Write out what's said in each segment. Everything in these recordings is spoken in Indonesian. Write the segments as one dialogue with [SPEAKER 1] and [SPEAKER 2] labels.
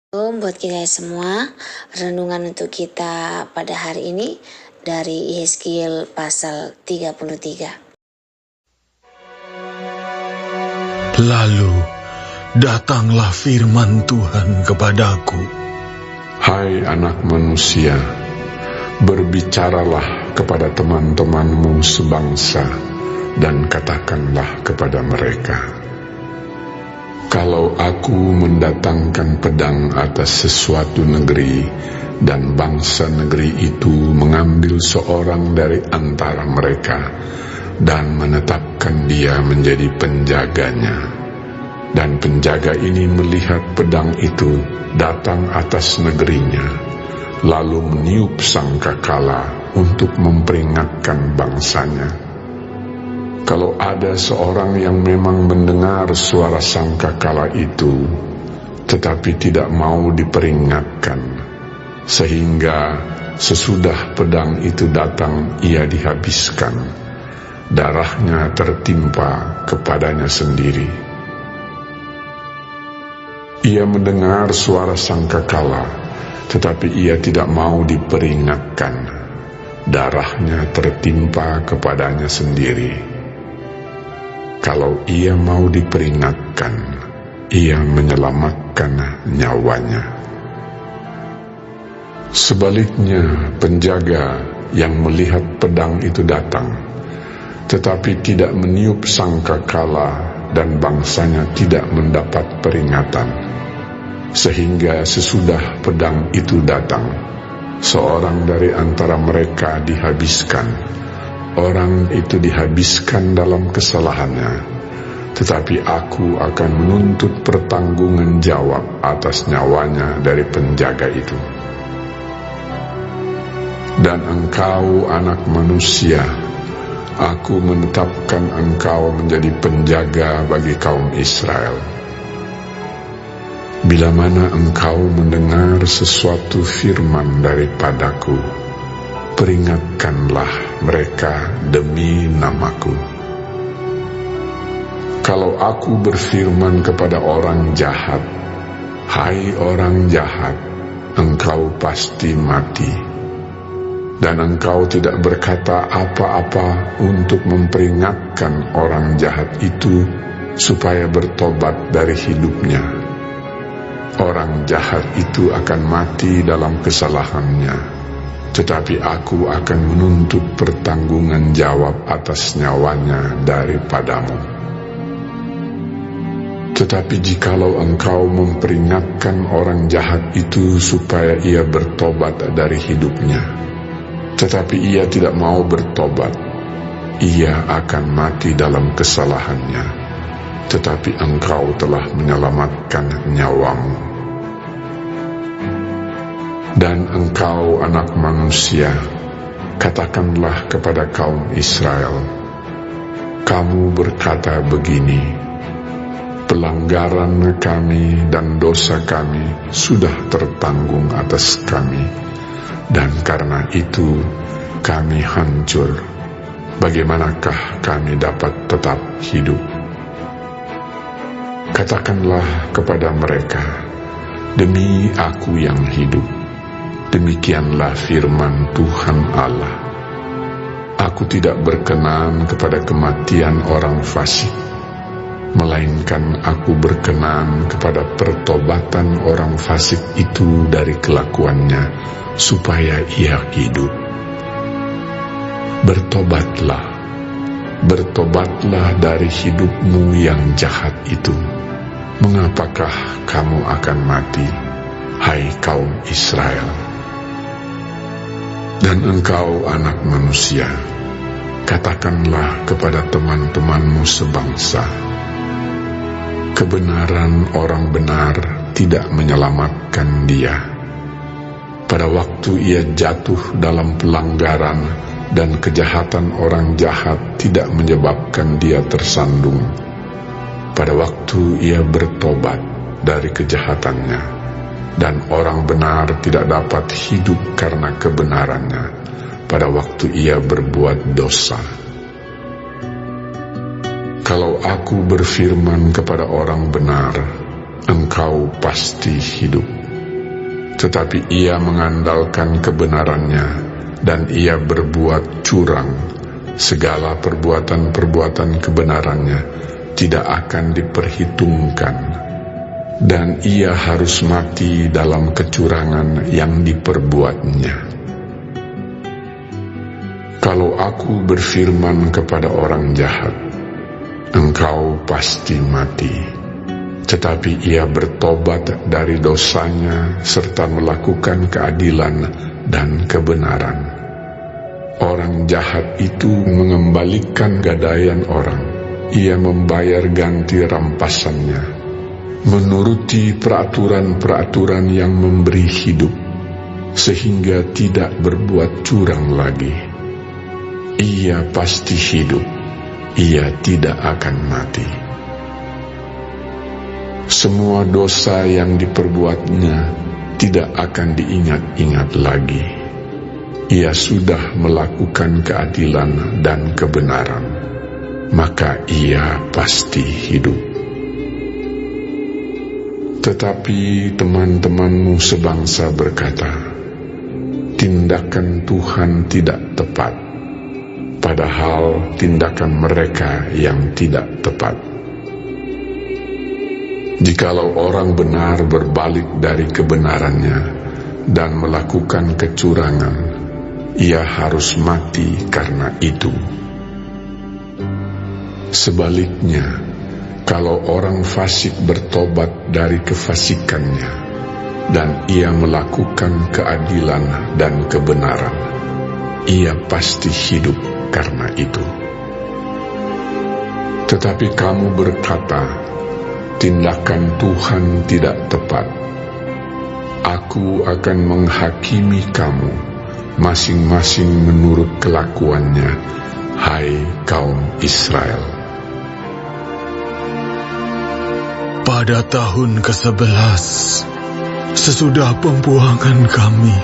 [SPEAKER 1] Buat kita semua, renungan untuk kita pada hari ini dari Yehezkiel pasal 33.
[SPEAKER 2] Lalu datanglah firman Tuhan kepadaku.
[SPEAKER 3] Hai anak manusia, berbicaralah kepada teman-temanmu sebangsa dan katakanlah kepada mereka, kalau aku mendatangkan pedang atas sesuatu negeri, dan bangsa negeri itu mengambil seorang dari antara mereka, dan menetapkan dia menjadi penjaganya, dan penjaga ini melihat pedang itu datang atas negerinya, lalu meniup sangkakala untuk memperingatkan bangsanya. Kalau ada seorang yang memang mendengar suara sangkakala itu, tetapi tidak mau diperingatkan, sehingga sesudah pedang itu datang ia dihabiskan, darahnya tertimpa kepadanya sendiri. Ia mendengar suara sangkakala, tetapi ia tidak mau diperingatkan, darahnya tertimpa kepadanya sendiri. Kalau ia mau diperingatkan, ia menyelamatkan nyawanya. Sebaliknya, penjaga yang melihat pedang itu datang, tetapi tidak meniup sangkakala dan bangsanya tidak mendapat peringatan, sehingga sesudah pedang itu datang, seorang dari antara mereka dihabiskan. Orang itu dihabiskan dalam kesalahannya, tetapi aku akan menuntut pertanggungan jawab atas nyawanya dari penjaga itu. Dan engkau, anak manusia, aku menetapkan engkau menjadi penjaga bagi kaum Israel. Bila mana engkau mendengar sesuatu firman daripadaku, peringatkanlah mereka demi namaku. Kalau aku berfirman kepada orang jahat, hai orang jahat, engkau pasti mati, dan engkau tidak berkata apa-apa untuk memperingatkan orang jahat itu supaya bertobat dari hidupnya, orang jahat itu akan mati dalam kesalahannya, tetapi aku akan menuntut pertanggungan jawab atas nyawanya daripadamu. Tetapi jikalau engkau memperingatkan orang jahat itu supaya ia bertobat dari hidupnya, tetapi ia tidak mau bertobat, ia akan mati dalam kesalahannya, tetapi engkau telah menyelamatkan nyawamu. Dan engkau, anak manusia, katakanlah kepada kaum Israel, kamu berkata begini, pelanggaran kami dan dosa kami sudah tertanggung atas kami, dan karena itu kami hancur. Bagaimanakah kami dapat tetap hidup? Katakanlah kepada mereka, demi aku yang hidup, demikianlah firman Tuhan Allah, aku tidak berkenan kepada kematian orang fasik, melainkan aku berkenan kepada pertobatan orang fasik itu dari kelakuannya, supaya ia hidup. Bertobatlah, bertobatlah dari hidupmu yang jahat itu. Mengapakah kamu akan mati, hai kaum Israel? Dan engkau, anak manusia, katakanlah kepada teman-temanmu sebangsa, kebenaran orang benar tidak menyelamatkan dia. Pada waktu ia jatuh dalam pelanggaran, dan kejahatan orang jahat tidak menyebabkan dia tersandung. Pada waktu ia bertobat dari kejahatannya, dan orang benar tidak dapat hidup karena kebenarannya, pada waktu ia berbuat dosa. Kalau aku berfirman kepada orang benar, engkau pasti hidup, tetapi ia mengandalkan kebenarannya dan ia berbuat curang. Segala perbuatan-perbuatan kebenarannya tidak akan diperhitungkan, dan ia harus mati dalam kecurangan yang diperbuatnya. Kalau aku berfirman kepada orang jahat, engkau pasti mati, tetapi ia bertobat dari dosanya serta melakukan keadilan dan kebenaran, orang jahat itu mengembalikan gadaian orang. Ia membayar ganti rampasannya, menuruti peraturan-peraturan yang memberi hidup, sehingga tidak berbuat curang lagi. Ia pasti hidup, ia tidak akan mati. Semua dosa yang diperbuatnya tidak akan diingat-ingat lagi. Ia sudah melakukan keadilan dan kebenaran, maka ia pasti hidup. Tetapi teman-temanmu sebangsa berkata, tindakan Tuhan tidak tepat, padahal tindakan mereka yang tidak tepat. Jikalau orang benar berbalik dari kebenarannya dan melakukan kecurangan, ia harus mati karena itu. Sebaliknya, kalau orang fasik bertobat dari kefasikannya dan ia melakukan keadilan dan kebenaran, ia pasti hidup karena itu. Tetapi kamu berkata, tindakan Tuhan tidak tepat. Aku akan menghakimi kamu masing-masing menurut kelakuannya, hai kaum Israel.
[SPEAKER 2] Pada tahun ke-11, sesudah pembuangan kami,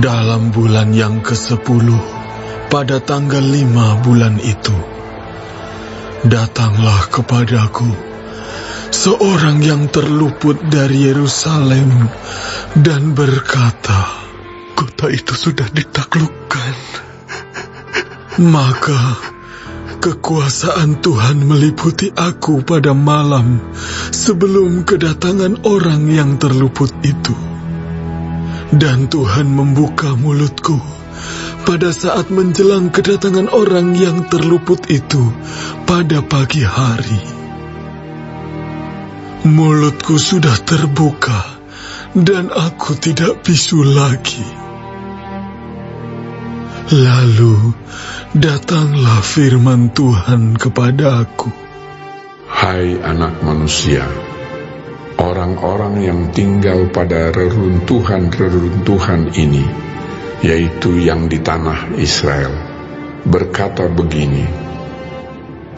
[SPEAKER 2] dalam bulan yang ke-10, pada tanggal 5 bulan itu, datanglah kepadaku seorang yang terluput dari Yerusalem dan berkata, kota itu sudah ditaklukkan. Maka kekuasaan Tuhan meliputi aku pada malam sebelum kedatangan orang yang terluput itu. Dan Tuhan membuka mulutku pada saat menjelang kedatangan orang yang terluput itu pada pagi hari. Mulutku sudah terbuka dan aku tidak bisu lagi. Lalu datanglah firman Tuhan kepada aku.
[SPEAKER 3] Hai anak manusia, orang-orang yang tinggal pada reruntuhan-reruntuhan ini, yaitu yang di tanah Israel, berkata begini,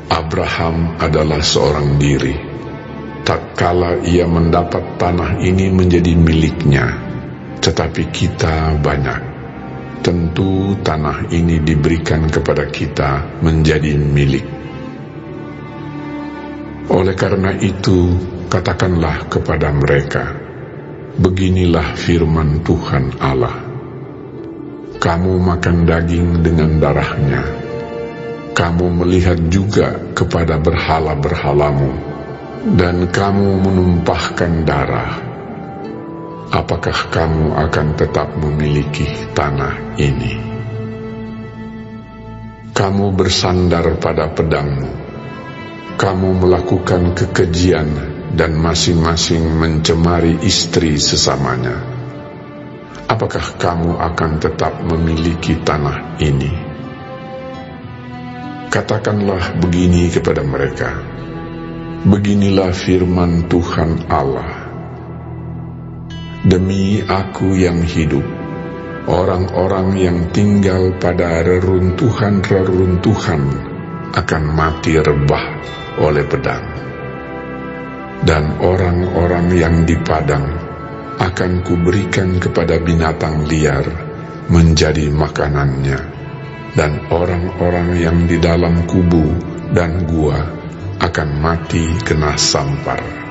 [SPEAKER 3] Abraham adalah seorang diri. Tatkala ia mendapat tanah ini menjadi miliknya, tetapi kita banyak. Tentu tanah ini diberikan kepada kita menjadi milik. Oleh karena itu, katakanlah kepada mereka, beginilah firman Tuhan Allah. Kamu makan daging dengan darahnya. Kamu melihat juga kepada berhala-berhalamu, dan kamu menumpahkan darah. Apakah kamu akan tetap memiliki tanah ini? Kamu bersandar pada pedangmu. Kamu melakukan kekejian dan masing-masing mencemari istri sesamanya. Apakah kamu akan tetap memiliki tanah ini? Katakanlah begini kepada mereka, beginilah firman Tuhan Allah. Demi aku yang hidup, orang-orang yang tinggal pada reruntuhan-reruntuhan akan mati rebah oleh pedang. Dan orang-orang yang di padang akan kuberikan kepada binatang liar menjadi makanannya. Dan orang-orang yang di dalam kubu dan gua akan mati kena sampar.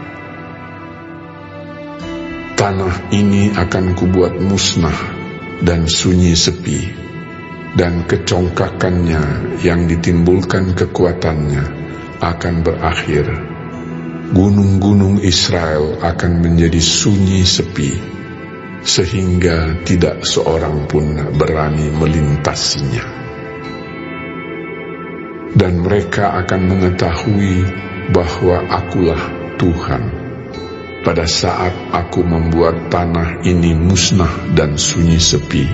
[SPEAKER 3] Tanah ini akan kubuat musnah dan sunyi sepi, dan kecongkakannya yang ditimbulkan kekuatannya akan berakhir. Gunung-gunung Israel akan menjadi sunyi sepi, sehingga tidak seorang pun berani melintasinya. Dan mereka akan mengetahui bahwa Akulah Tuhan, pada saat Aku membuat tanah ini musnah dan sunyi sepi,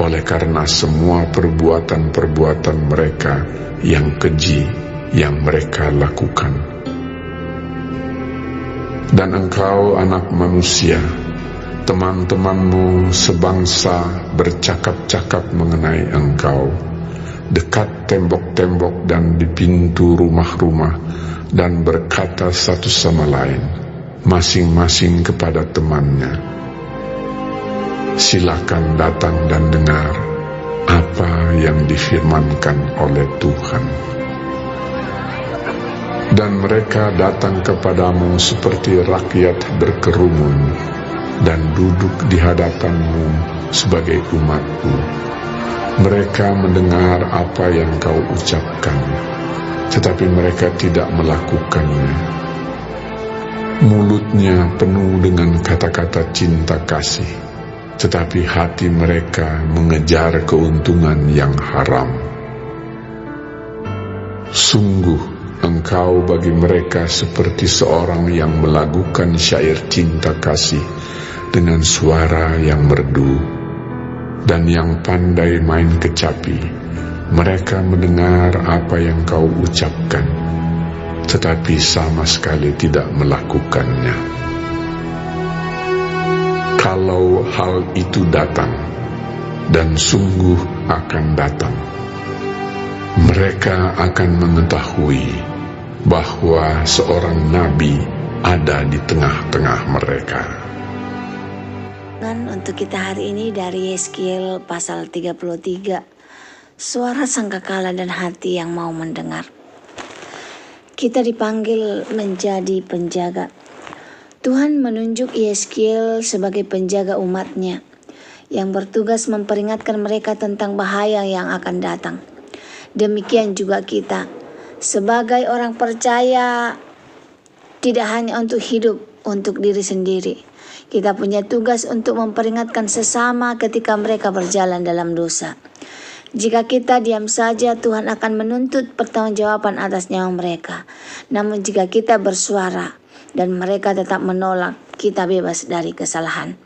[SPEAKER 3] oleh karena semua perbuatan-perbuatan mereka yang keji yang mereka lakukan. Dan engkau, anak manusia, teman-temanmu sebangsa bercakap-cakap mengenai engkau, dekat tembok-tembok dan di pintu rumah-rumah, dan berkata satu sama lain, masing-masing kepada temannya, silakan datang dan dengar apa yang difirmankan oleh Tuhan. Dan mereka datang kepadamu seperti rakyat berkerumun, dan duduk di hadapanmu sebagai umatku. Mereka mendengar apa yang kau ucapkan, tetapi mereka tidak melakukannya. Mulutnya penuh dengan kata-kata cinta kasih, tetapi hati mereka mengejar keuntungan yang haram. Sungguh, engkau bagi mereka seperti seorang yang melagukan syair cinta kasih dengan suara yang merdu, dan yang pandai main kecapi. Mereka mendengar apa yang kau ucapkan, tetapi sama sekali tidak melakukannya. Kalau hal itu datang, dan sungguh akan datang, mereka akan mengetahui bahwa seorang nabi ada di tengah-tengah mereka.
[SPEAKER 1] Untuk kita hari ini dari Yeskiel pasal 33, suara sangkakala dan hati yang mau mendengar. Kita dipanggil menjadi penjaga. Tuhan menunjuk Yeskiel sebagai penjaga umatnya, yang bertugas memperingatkan mereka tentang bahaya yang akan datang. Demikian juga kita, sebagai orang percaya, tidak hanya untuk hidup untuk diri sendiri. Kita punya tugas untuk memperingatkan sesama ketika mereka berjalan dalam dosa. Jika kita diam saja, Tuhan akan menuntut pertanggungjawaban atas nyawa mereka. Namun jika kita bersuara dan mereka tetap menolak, kita bebas dari kesalahan.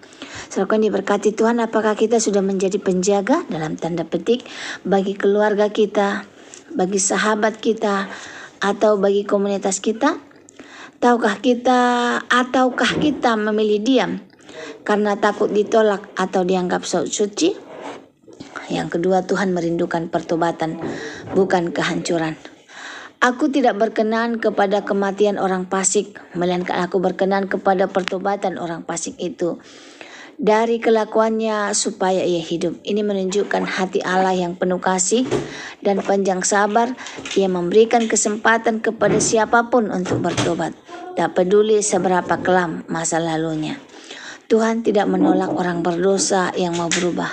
[SPEAKER 1] Saudara diberkati Tuhan, apakah kita sudah menjadi penjaga dalam tanda petik bagi keluarga kita, bagi sahabat kita, atau bagi komunitas kita? Ataukah kita memilih diam karena takut ditolak atau dianggap sok suci? Yang kedua, Tuhan merindukan pertobatan, bukan kehancuran. Aku tidak berkenan kepada kematian orang fasik, melainkan aku berkenan kepada pertobatan orang fasik itu dari kelakuannya supaya ia hidup. Ini menunjukkan hati Allah yang penuh kasih dan panjang sabar. Ia memberikan kesempatan kepada siapapun untuk bertobat, tak peduli seberapa kelam masa lalunya. Tuhan tidak menolak orang berdosa yang mau berubah.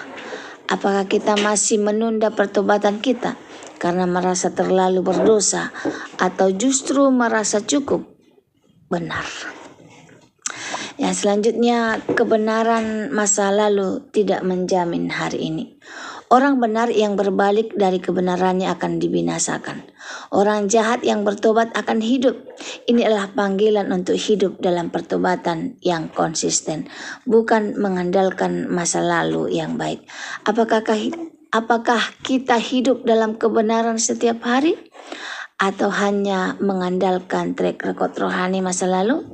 [SPEAKER 1] Apakah kita masih menunda pertobatan kita karena merasa terlalu berdosa, atau justru merasa cukup benar? Yang selanjutnya, kebenaran masa lalu tidak menjamin hari ini. Orang benar yang berbalik dari kebenarannya akan dibinasakan. Orang jahat yang bertobat akan hidup. Ini adalah panggilan untuk hidup dalam pertobatan yang konsisten, bukan mengandalkan masa lalu yang baik. Apakah kita hidup dalam kebenaran setiap hari, atau hanya mengandalkan track record rohani masa lalu?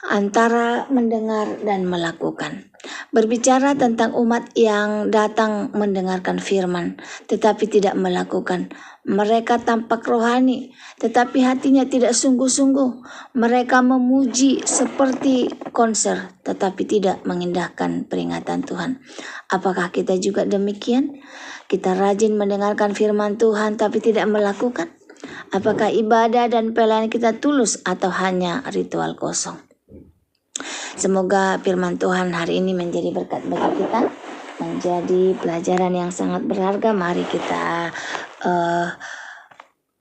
[SPEAKER 1] Antara mendengar dan melakukan. Berbicara tentang umat yang datang mendengarkan firman tetapi tidak melakukan. Mereka tampak rohani tetapi hatinya tidak sungguh-sungguh. Mereka memuji seperti konser tetapi tidak mengindahkan peringatan Tuhan. Apakah kita juga demikian? Kita rajin mendengarkan firman Tuhan tapi tidak melakukan? Apakah ibadah dan pelayanan kita tulus atau hanya ritual kosong? Semoga firman Tuhan hari ini menjadi berkat bagi kita, menjadi pelajaran yang sangat berharga. Mari kita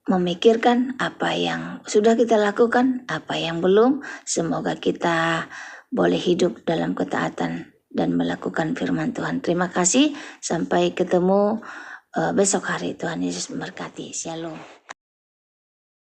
[SPEAKER 1] memikirkan apa yang sudah kita lakukan, apa yang belum. Semoga kita boleh hidup dalam ketaatan dan melakukan firman Tuhan. Terima kasih, sampai ketemu besok hari. Tuhan Yesus memberkati. Shalom.